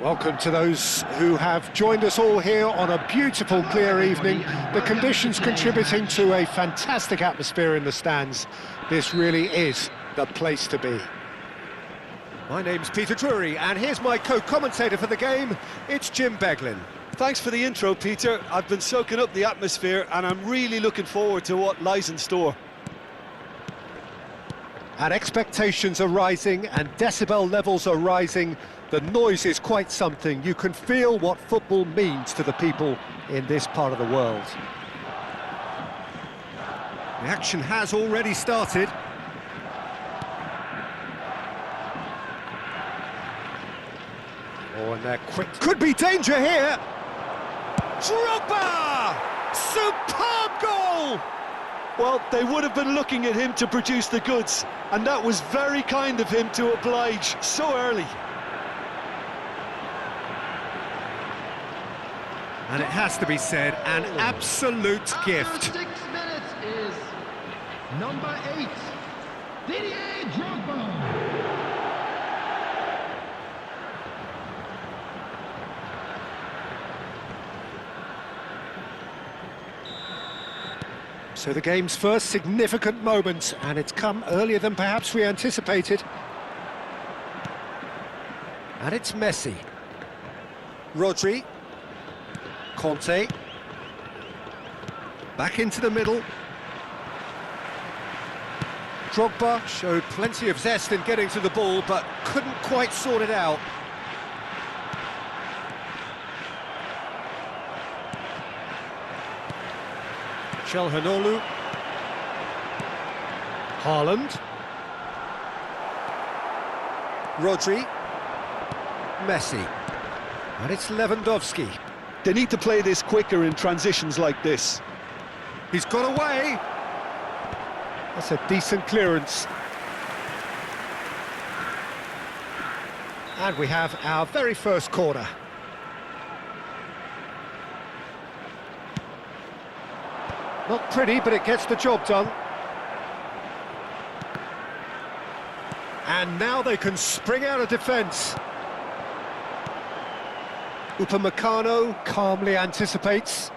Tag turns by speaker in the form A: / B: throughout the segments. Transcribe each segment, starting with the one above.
A: Welcome to those who have joined us all here on a beautiful, clear evening. The conditions contributing to a fantastic atmosphere in the stands. This really is the place to be. My name's Peter Drury, and here's my co-commentator for the game. It's Jim Beglin.
B: Thanks for the intro, Peter. I've been soaking up the atmosphere, and I'm really looking forward to what lies in store.
A: And expectations are rising, and decibel levels are rising. The noise is quite something. You can feel what football means to the people in this part of the world. The action has already started. Oh, and they're quick. Could be danger here. Drogba! Superb goal!
B: Well, they would have been looking at him to produce the goods, and that was very kind of him to oblige so early.
A: And it has to be said, an absolute gift.
C: 6 minutes is number 8, Didier Drogba.
A: So the game's first significant moment, and it's come earlier than perhaps we anticipated. And it's Messi. Rodri. Conte. Back into the middle. Drogba showed plenty of zest in getting to the ball, but couldn't quite sort it out. Calhanoglu. Haaland. Rodri. Messi. And it's Lewandowski.
B: They need to play this quicker in transitions like this.
A: He's got away. That's a decent clearance. And we have our very first corner. Not pretty, but it gets the job done. And now they can spring out of defence. Upamecano calmly anticipates.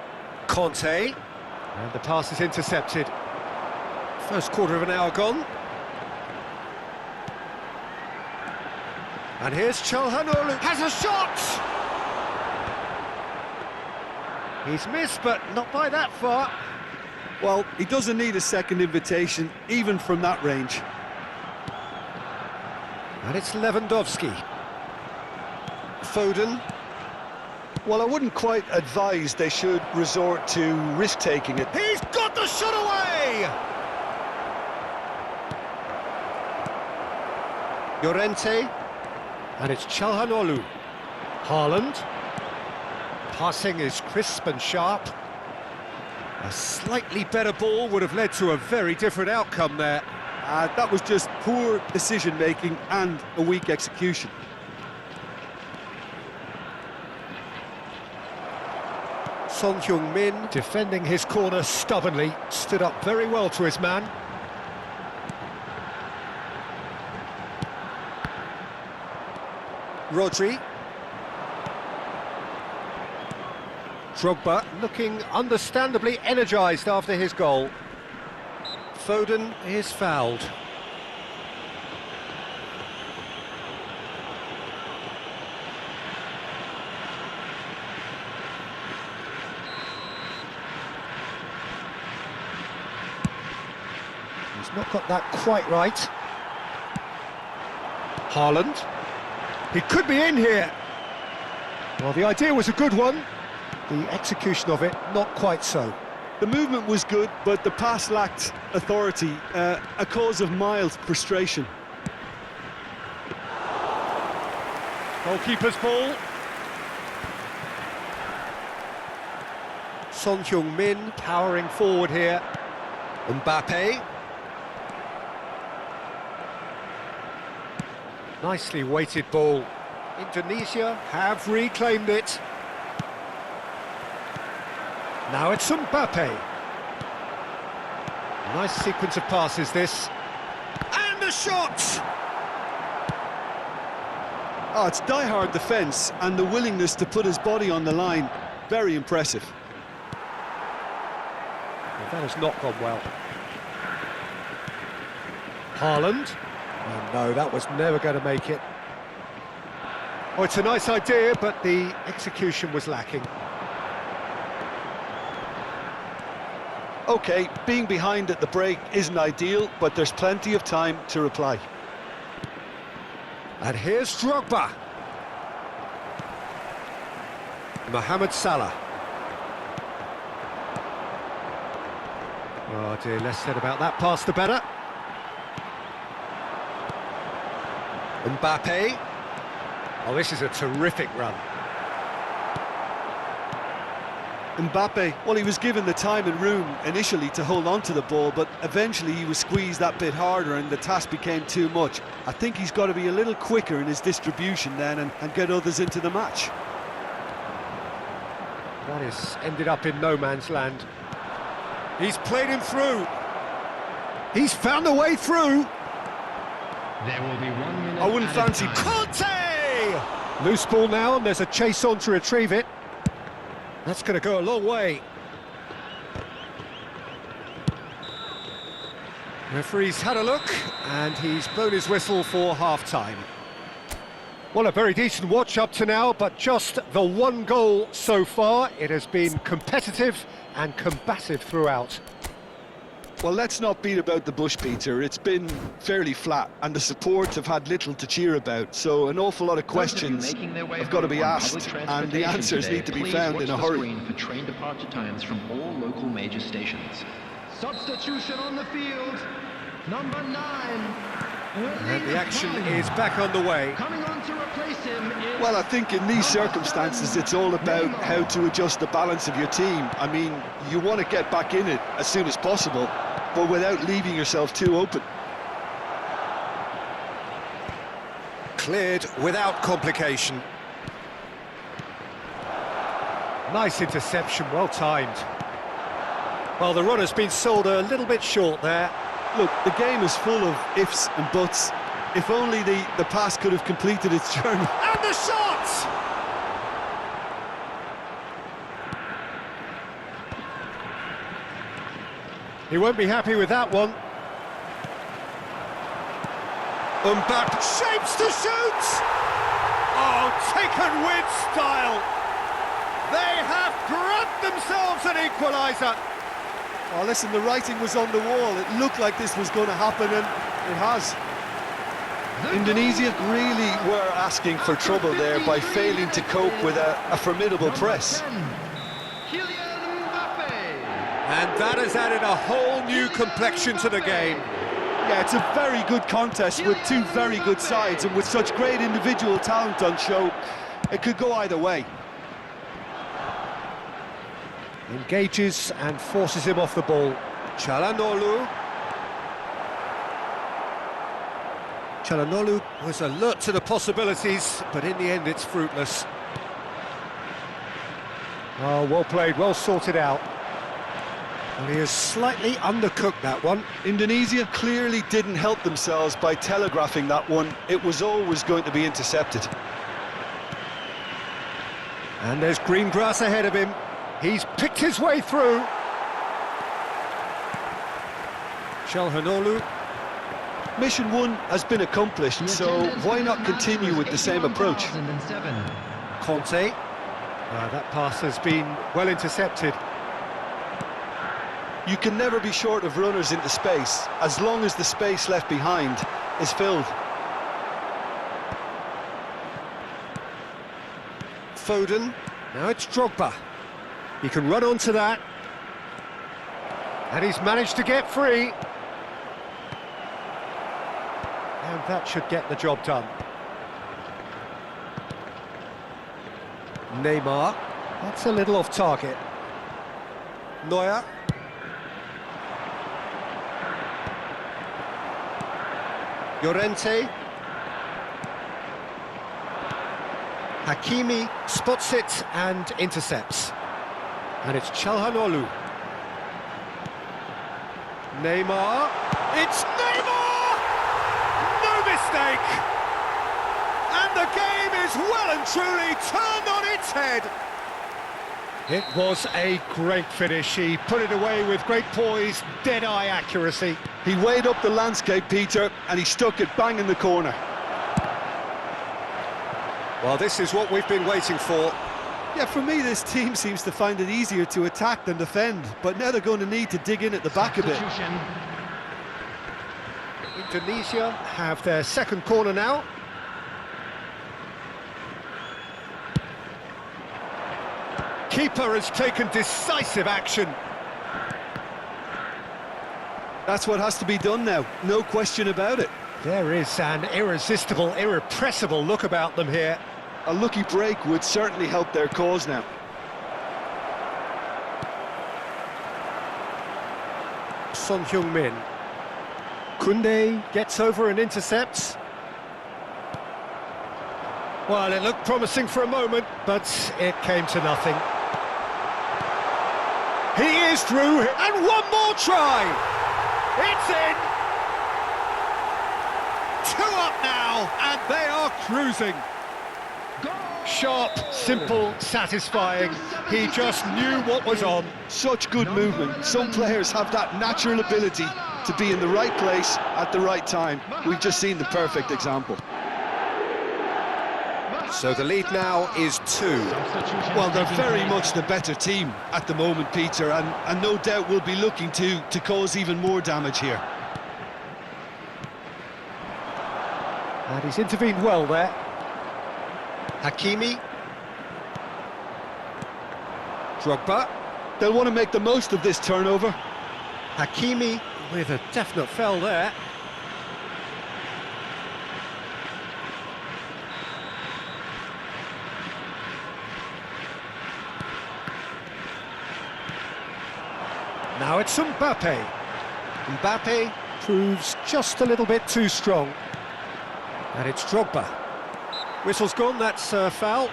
A: Conte. And the pass is intercepted. First quarter of an hour gone. And here's Calhanoglu. Has a shot! He's missed, but not by that far.
B: Well, he doesn't need a second invitation, even from that range.
A: And it's Lewandowski. Foden.
B: Well, I wouldn't quite advise they should resort to risk-taking it.
A: He's got the shot away! Llorente. And it's Calhanoglu. Haaland. Passing is crisp and sharp. A slightly better ball would have led to a very different outcome there.
B: That was just poor decision-making and a weak execution.
A: Son Heung-min, defending his corner stubbornly, stood up very well to his man. Rodri. Drogba looking understandably energised after his goal. Foden is fouled. He's not got that quite right. Haaland. He could be in here. Well, the idea was a good one. The execution of it, not quite so.
B: The movement was good, but the pass lacked authority, a cause of mild frustration.
A: Goalkeeper's ball. Son Heung-min powering forward here. Mbappe. Nicely weighted ball. Indonesia have reclaimed it. Now it's Mbappe. Nice sequence of passes, this. And the shot!
B: Oh, it's die-hard defence and the willingness to put his body on the line. Very impressive.
A: Well, that has not gone well. Haaland. Oh, no, that was never going to make it. Oh, it's a nice idea, but the execution was lacking.
B: OK, being behind at the break isn't ideal, but there's plenty of time to reply.
A: And here's Drogba. Mohamed Salah. Oh dear, less said about that pass the better. Mbappe. Oh, this is a terrific run.
B: Mbappe, well, he was given the time and room initially to hold on to the ball, but eventually he was squeezed that bit harder and the task became too much. I think he's got to be a little quicker in his distribution then and get others into the match.
A: That has ended up in no man's land. He's played him through. He's found a way through.
C: There will be 1 minute.
B: I wouldn't fancy...
A: Conte! Loose ball now, and there's a chase on to retrieve it. That's going to go a long way. Referee's had a look, and he's blown his whistle for half-time. Well, a very decent watch up to now, but just the one goal so far. It has been competitive and combative throughout.
B: Well, let's not beat about the bush, Peter. It's been fairly flat, and the support have had little to cheer about. So an awful lot of questions have got to be asked, and the answers need to be found in a hurry.
C: For train departure times from all local major stations. Substitution on the field, number 9.
A: And the action is back on the way.
C: Coming on to replace him is...
B: Well, I think in these circumstances, it's all about how to adjust the balance of your team. I mean, you want to get back in it as soon as possible, but without leaving yourself too open.
A: Cleared without complication. Nice interception, well timed. Well, the run has been sold a little bit short there.
B: Look, the game is full of ifs and buts. If only the pass could have completed its journey.
A: And the shot! He won't be happy with that one. Mbappe shapes to shoot! Oh, taken with style! They have grabbed themselves an equaliser.
B: Oh, listen, the writing was on the wall. It looked like this was going to happen, and it has. Indonesia really were asking for trouble there by failing to cope with a formidable press.
A: And that has added a whole new complexion to the game.
B: Yeah, it's a very good contest with two very good sides, and with such great individual talent on show, it could go either way.
A: Engages and forces him off the ball. Çalhanoğlu. Çalhanoğlu was alert to the possibilities, but in the end it's fruitless. Oh, well played, well sorted out. Well, he has slightly undercooked that one.
B: Indonesia clearly didn't help themselves by telegraphing that one. It was always going to be intercepted.
A: And there's green grass ahead of him. He's picked his way through. Çalhanoğlu.
B: Mission 1 has been accomplished, so why not continue with the same approach?
A: Conte. That pass has been well intercepted.
B: You can never be short of runners into space, as long as the space left behind is filled.
A: Foden. Now it's Drogba. He can run onto that. And he's managed to get free. And that should get the job done. Neymar. That's a little off target. Neuer. Llorente. Hakimi spots it and intercepts. And it's Çalhanoğlu. Neymar. It's Neymar! No mistake! And the game has well and truly turned on its head. It was a great finish. He put it away with great poise, dead-eye accuracy.
B: He weighed up the landscape, Peter, and he stuck it bang in the corner.
A: Well, this is what we've been waiting for.
B: Yeah, for me, this team seems to find it easier to attack than defend, but now they're going to need to dig in at the back a bit.
A: Indonesia have their second corner now. Keeper has taken decisive action.
B: That's what has to be done now, no question about it.
A: There is an irresistible, irrepressible look about them here.
B: A lucky break would certainly help their cause now.
A: Son Heung-min. Koundé gets over and intercepts. Well, it looked promising for a moment, but it came to nothing. He is through, and one more try! It's in! 2 up now, and they are cruising. Sharp, simple, satisfying. He just knew what was on.
B: Such good movement. Some players have that natural ability to be in the right place at the right time. We've just seen the perfect example.
A: So the lead now is 2.
B: Well, they're very much the better team at the moment, Peter, and no doubt will be looking to cause even more damage here.
A: And he's intervened well there. Hakimi. Drogba.
B: They'll want to make the most of this turnover.
A: Hakimi with a definite foul there. Now it's Mbappe. Mbappe proves just a little bit too strong. And it's Drogba. Whistle's gone, that's a foul.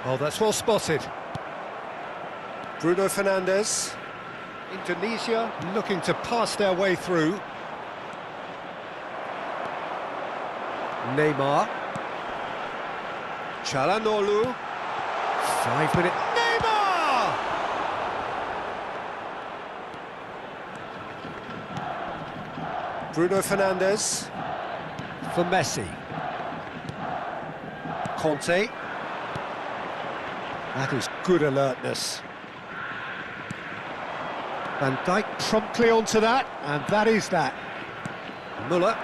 A: Oh, that's well spotted. Bruno Fernandes. Indonesia looking to pass their way through. Neymar. Çalhanoğlu. 5 minutes. Neymar! Bruno Fernandes. For Messi. Conte. That is good alertness. Van Dijk promptly onto that, and that is that. Müller.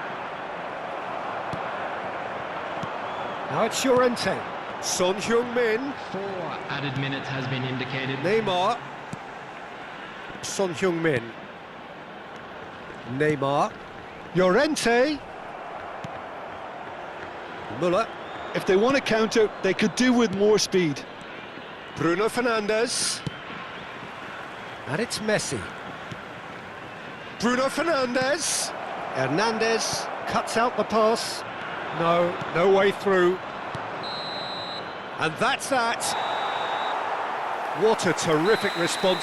A: Now it's Llorente. Son Heung-min.
C: 4 added minutes has been indicated.
A: Neymar. Son Heung-min. Neymar. Llorente. Müller.
B: If they want to counter, they could do with more speed.
A: Bruno Fernandes. And it's Messi. Bruno Fernandes. Hernandez cuts out the pass. No way through. And that's that. What a terrific response.